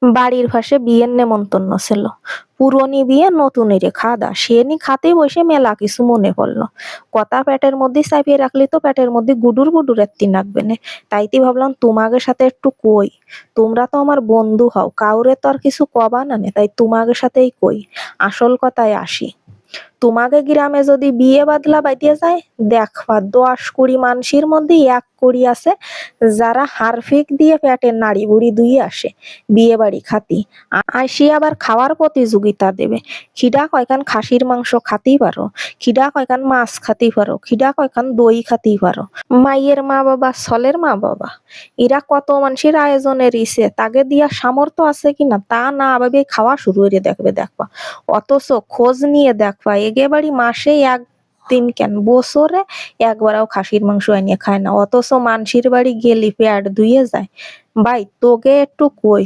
বাড়ির পাশে বিয়ের নেমন্তন্ন ছিল। পুরনি বিয়ে নতুনেরে খাওয়া সে নি খাতে বসে মেলা কিছু মনে পড়লো। কথা পেটের মধ্যে চাপিয়ে রাখলে তো পেটের মধ্যে গুডুর গুডুর একটি নাকবে না। তাইতে ভাবলাম তোমাদের সাথে একটু কই, তোমরা তো আমার বন্ধু হও, কাউরে তো আর কিছু কবা না নে, তাই তোমাদের সাথেই কই। আসল কথায় আসি, তোমাকে গ্রামে যদি বিয়ে বাদলা বাইতে যায়, দেখবা 10-20 মানসির মধ্যে এক কড়ি আছে যারা হারফিক দিয়ে পেটের নাড়ি বুড়ি ধুয়ে আসে বিয়ে বাড়ি খাতি। আসি আবার খাওয়ার প্রতিযোগিতা দেবে। খিডা কয়খান খাসির মাংস খাতেই পারো, খিডা কয়খান মাছ খাতেই পারো, খিডা কয়খান দই খাতেই পারো। মাইয়ের মা বাবা, ছলের মা বাবা, এরা কত মানুষের আয়োজনের ইসে তাকে দিয়া সামর্থ্য আছে কিনা তা না ভাবে খাওয়া শুরু করে দেখবা। অথচ খোঁজ নিয়ে দেখবা একেবারে মাসে একদিন কেন বছরে একবারও খাসির মাংস এনে খায় না, অথচ মানসির বাড়ি গেলি পেট ধুয়ে যায়। ভাই তোকে একটু কই,